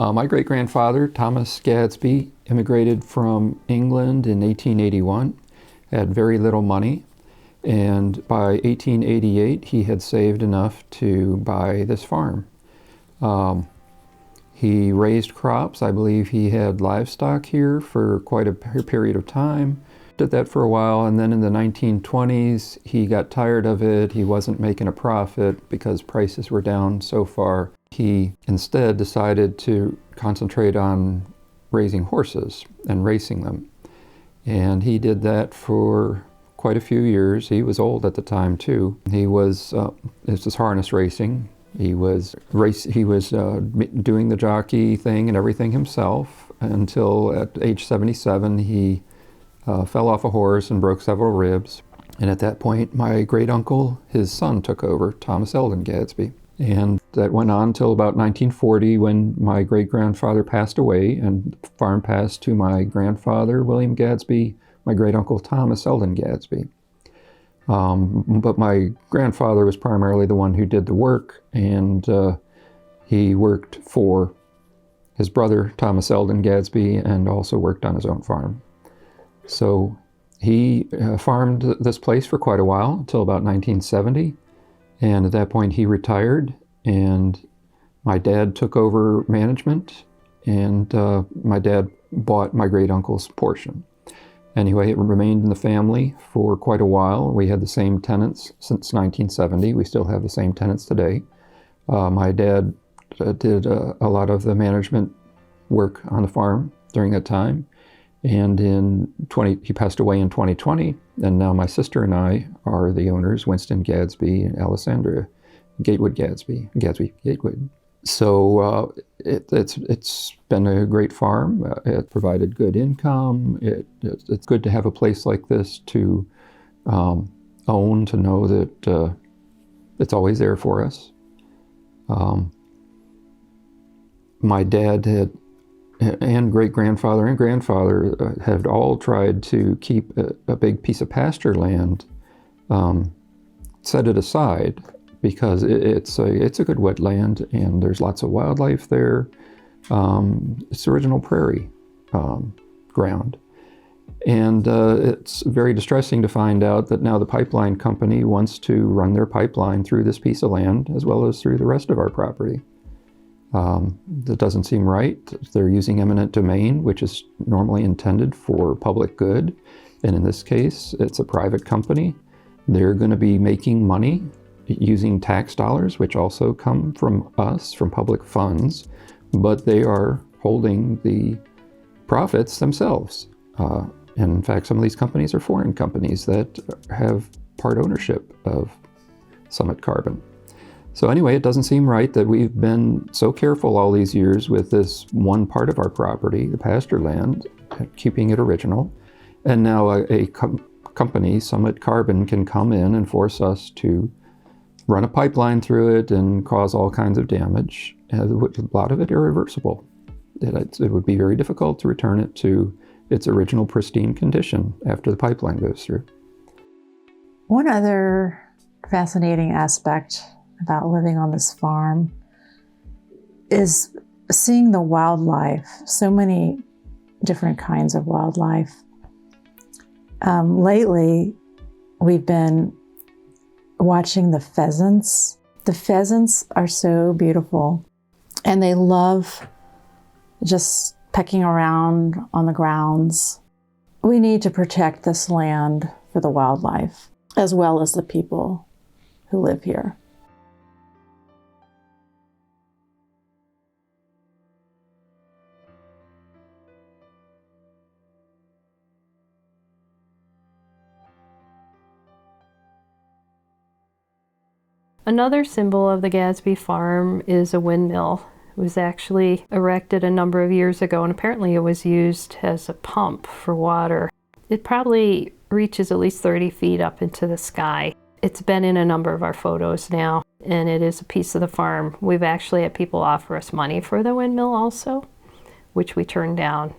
My great-grandfather, Thomas Gadsby, immigrated from England in 1881, had very little money, and by 1888 he had saved enough to buy this farm. He raised crops. I believe he had livestock here for quite a period of time. Did that for a while, and then in the 1920s he got tired of it. He wasn't making a profit because prices were down so far. He instead decided to concentrate on raising horses and racing them. And he did that for quite a few years. He was old at the time too. He was, this was harness racing. He was doing the jockey thing and everything himself until at age 77 he fell off a horse and broke several ribs. And at that point, my great uncle, his son, took over, Thomas Eldon Gadsby. And that went on until about 1940 when my great-grandfather passed away and the farm passed to my grandfather, William Gadsby, my great-uncle Thomas Eldon Gadsby. But my grandfather was primarily the one who did the work, and he worked for his brother, Thomas Eldon Gadsby, and also worked on his own farm. So he farmed this place for quite a while, until about 1970, and at that point he retired, and my dad took over management, and my dad bought my great-uncle's portion. Anyway, it remained in the family for quite a while. We had the same tenants since 1970. We still have the same tenants today. My dad did a lot of the management work on the farm during that time. And he passed away in 2020. And now my sister and I are the owners, Winston Gadsby and Alessandra Gatewood Gadsby Gatewood. So it's been a great farm. It provided good income. It's good to have a place like this to own, to know that it's always there for us. My dad and great-grandfather and grandfather had all tried to keep a big piece of pasture land, set it aside, because it's a good wetland and there's lots of wildlife there. It's original prairie ground. And it's very distressing to find out that now the pipeline company wants to run their pipeline through this piece of land as well as through the rest of our property. That doesn't seem right. They're using eminent domain, which is normally intended for public good. And in this case, it's a private company. They're going to be making money using tax dollars, which also come from us, from public funds, but they are holding the profits themselves. And in fact, some of these companies are foreign companies that have part ownership of Summit Carbon. So anyway, it doesn't seem right that we've been so careful all these years with this one part of our property, the pasture land, keeping it original, and now a company, Summit Carbon, can come in and force us to run a pipeline through it and cause all kinds of damage. A lot of it irreversible. It would be very difficult to return it to its original pristine condition after the pipeline goes through. One other fascinating aspect about living on this farm is seeing the wildlife, so many different kinds of wildlife. Lately, we've been watching the pheasants. The pheasants are so beautiful, and they love just pecking around on the grounds. We need to protect this land for the wildlife, as well as the people who live here. Another symbol of the Gadsby Farm is a windmill. It was actually erected a number of years ago, and apparently it was used as a pump for water. It probably reaches at least 30 feet up into the sky. It's been in a number of our photos now, and it is a piece of the farm. We've actually had people offer us money for the windmill also, which we turned down